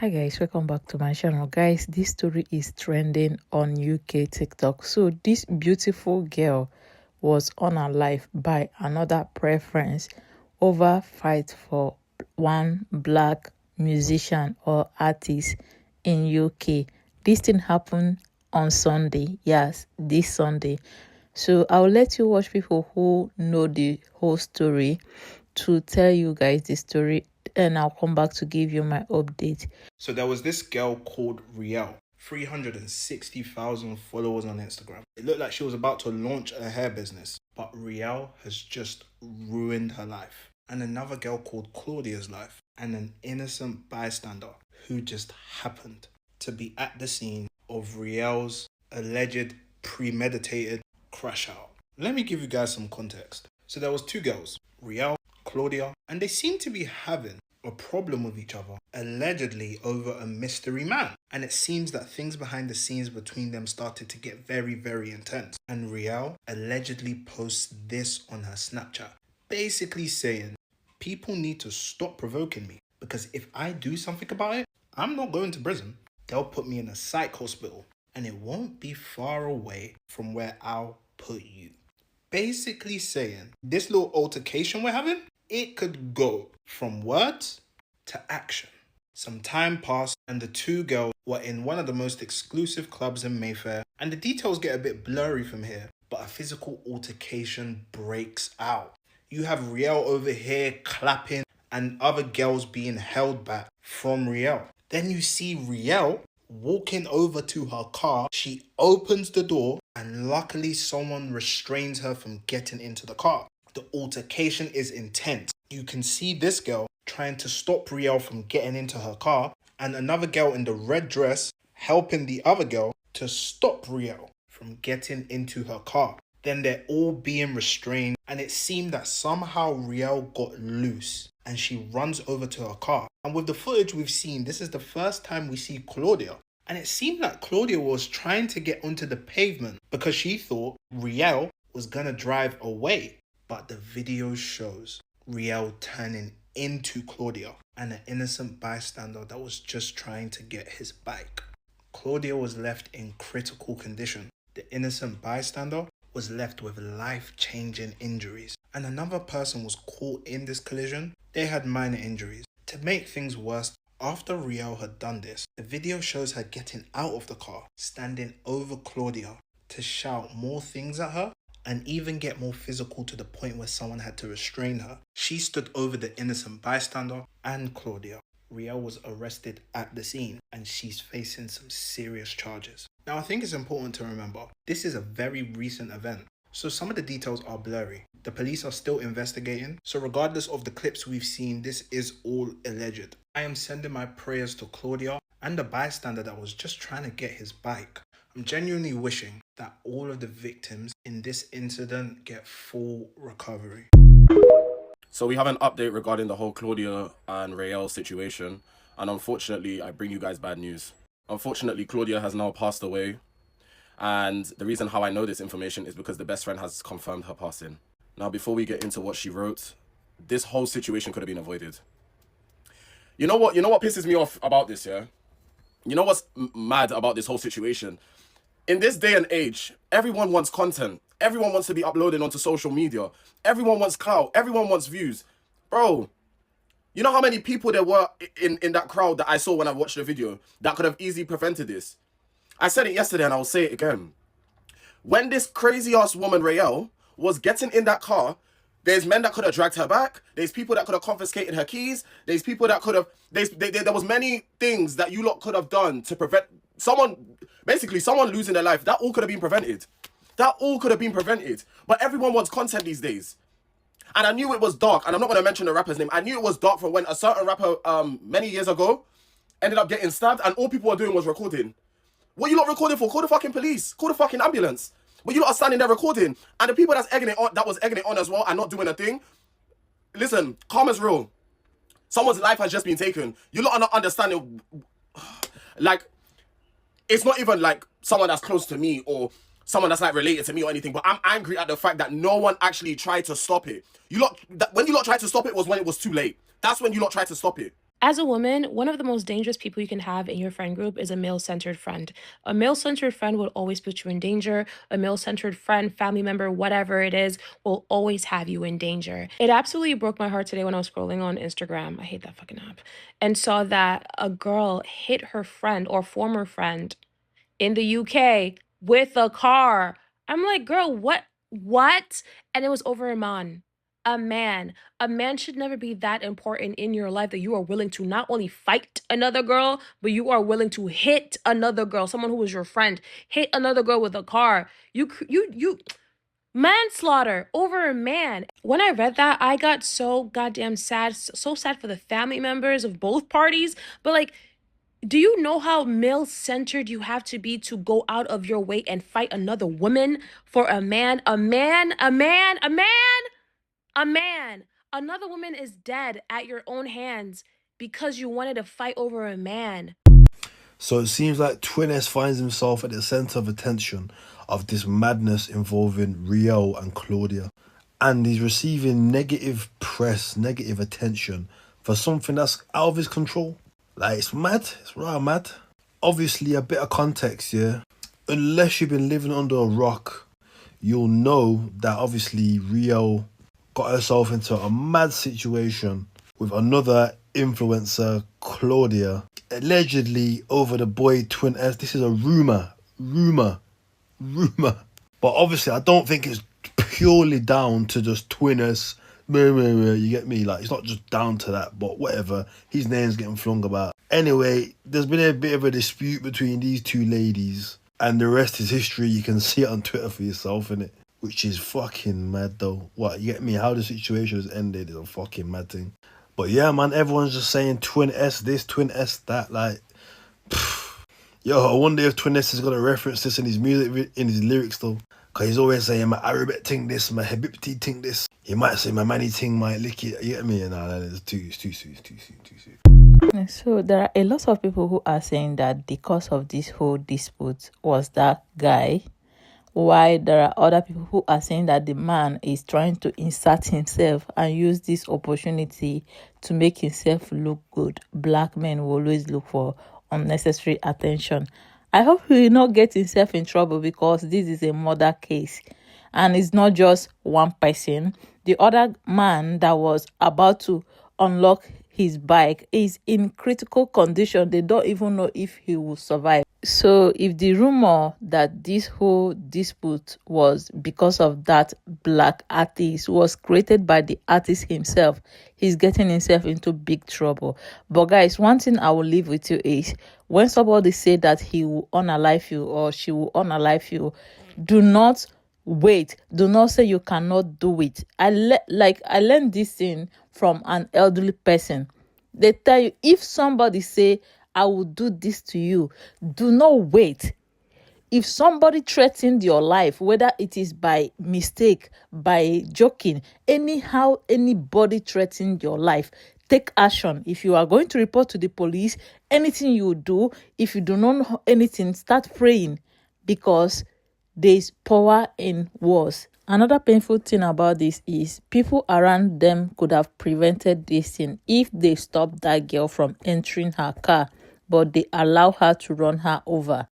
Hi guys, welcome back to my channel. Guys, this story is trending on UK TikTok. So this beautiful girl was unalived by another preference over fight for one black musician or artist in UK. This thing happened on Sunday. Yes, this Sunday. So I'll let you watch people who know the whole story to tell you guys the story, and I'll come back to give you my update. So there was this girl called Riel, 360,000 followers on Instagram. It looked like she was about to launch a hair business, but Riel has just ruined her life. And another girl called Claudia's life, and an innocent bystander who just happened to be at the scene of Riel's alleged premeditated crash out. Let me give you guys some context. So there was two girls, Riel, Claudia, and they seemed to be having a problem with each other, allegedly over a mystery man. And it seems that things behind the scenes between them started to get very, very intense. And Riel allegedly posts this on her Snapchat, basically saying, people need to stop provoking me, because if I do something about it, I'm not going to prison. They'll put me in a psych hospital, and it won't be far away from where I'll put you. Basically saying, this little altercation we're having, it could go from words to action. Some time passed and the two girls were in one of the most exclusive clubs in Mayfair, and the details get a bit blurry from here, but a physical altercation breaks out. You have Riel over here clapping and other girls being held back from Riel. Then you see Riel walking over to her car. She opens the door and luckily someone restrains her from getting into the car. The altercation is intense. You can see this girl trying to stop Riel from getting into her car, and another girl in the red dress helping the other girl to stop Riel from getting into her car. Then they're all being restrained, and it seemed that somehow Riel got loose and she runs over to her car. And with the footage we've seen, this is the first time we see Claudia. And it seemed like Claudia was trying to get onto the pavement because she thought Riel was gonna drive away. But the video shows Riel turning into Claudia and an innocent bystander that was just trying to get his bike. Claudia was left in critical condition. The innocent bystander was left with life-changing injuries. And another person was caught in this collision. They had minor injuries. To make things worse, after Riel had done this, the video shows her getting out of the car, standing over Claudia to shout more things at her, and even get more physical to the point where someone had to restrain her. She stood over the innocent bystander and Claudia. Riel was arrested at the scene and she's facing some serious charges. Now I think it's important to remember, this is a very recent event, so some of the details are blurry. The police are still investigating, so regardless of the clips we've seen, this is all alleged. I am sending my prayers to Claudia and the bystander that was just trying to get his bike. I'm genuinely wishing that all of the victims in this incident get full recovery. So we have an update regarding the whole Claudia and Riel situation, and unfortunately I bring you guys bad news. Unfortunately, Claudia has now passed away, and the reason how I know this information is because the best friend has confirmed her passing. Now before we get into what she wrote, this whole situation could have been avoided. You know what pisses me off about this, yeah? You know what's mad about this whole situation? In this day and age, everyone wants content. Everyone wants to be uploaded onto social media. Everyone wants clout. Everyone wants views. Bro, you know how many people there were in that crowd that I saw when I watched the video that could have easily prevented this? I said it yesterday and I'll say it again. When this crazy-ass woman, Riel, was getting in that car, there's men that could have dragged her back. There's people that could have confiscated her keys. There's people that could have... There was many things that you lot could have done to prevent someone losing their life. That all could have been prevented. That all could have been prevented. But everyone wants content these days. And I knew it was dark. And I'm not going to mention the rapper's name. I knew it was dark from when a certain rapper many years ago ended up getting stabbed. And all people were doing was recording. What you lot recording for? Call the fucking police. Call the fucking ambulance. But you lot are standing there recording. And the people that was egging it on as well and not doing a thing. Listen, karma's real. Someone's life has just been taken. You lot are not understanding. Like, it's not even like someone that's close to me or someone that's like related to me or anything, but I'm angry at the fact that no one actually tried to stop it. When you lot tried to stop it was when it was too late. That's when you lot tried to stop it. As a woman, one of the most dangerous people you can have in your friend group is a male-centered friend. A male-centered friend will always put you in danger. A male-centered friend, family member, whatever it is, will always have you in danger. It absolutely broke my heart today when I was scrolling on Instagram. I hate that fucking app. And saw that a girl hit her friend or former friend in the UK with a car. I'm like, girl, what? What? And it was over a man. A man. A man should never be that important in your life that you are willing to not only fight another girl, but you are willing to hit another girl, someone who was your friend, hit another girl with a car. You manslaughter over a man. When I read that, I got so goddamn sad, so sad for the family members of both parties. But like, do you know how male-centered you have to be to go out of your way and fight another woman for a man? A man, a man, a man, a man. Another woman is dead at your own hands because you wanted to fight over a man. So it seems like Twin S finds himself at the center of attention of this madness involving Riel and Claudia. And he's receiving negative press, negative attention for something that's out of his control. Like, it's mad. It's right mad. Obviously, a bit of context, yeah. Unless you've been living under a rock, you'll know that obviously Riel got herself into a mad situation with another influencer, Claudia, allegedly over the boy Twin S. This is a rumor. But obviously, I don't think it's purely down to just Twin S. You get me? Like, it's not just down to that, but whatever. His name's getting flung about. Anyway, there's been a bit of a dispute between these two ladies, and the rest is history. You can see it on Twitter for yourself, innit? Which is fucking mad, though. What, you get me? How the situation has ended is a fucking mad thing. But yeah, man, everyone's just saying Twin S this, Twin S that. Like, yo, I wonder if Twin S is going to reference this in his music, in his lyrics, though. Because he's always saying, my Arabic ting this, my Habibti ting this. He might say, my Manny ting might lick it. You get me? Nah, it's too soon. So there are a lot of people who are saying that the cause of this whole dispute was that guy, while there are other people who are saying that the man is trying to insert himself and use this opportunity to make himself look good. Black men will always look for unnecessary attention. I hope he will not get himself in trouble, because this is a murder case and it's not just one person. The other man that was about to unlock his bike is in critical condition. They don't even know if he will survive. So if the rumor that this whole dispute was because of that black artist was created by the artist himself, he's getting himself into big trouble. But guys, one thing I will leave with you is, when somebody say that he will unalive you or she will unalive you, do not wait. Do not say you cannot do it. I learned this thing from an elderly person. They tell you, if somebody say, I will do this to you, do not wait. If somebody threatened your life, whether it is by mistake, by joking, anyhow, anybody threatened your life, take action. If you are going to report to the police, anything you do, if you do not know anything, start praying, because there is power in words. Another painful thing about this is people around them could have prevented this thing if they stopped that girl from entering her car, but they allow her to run her over.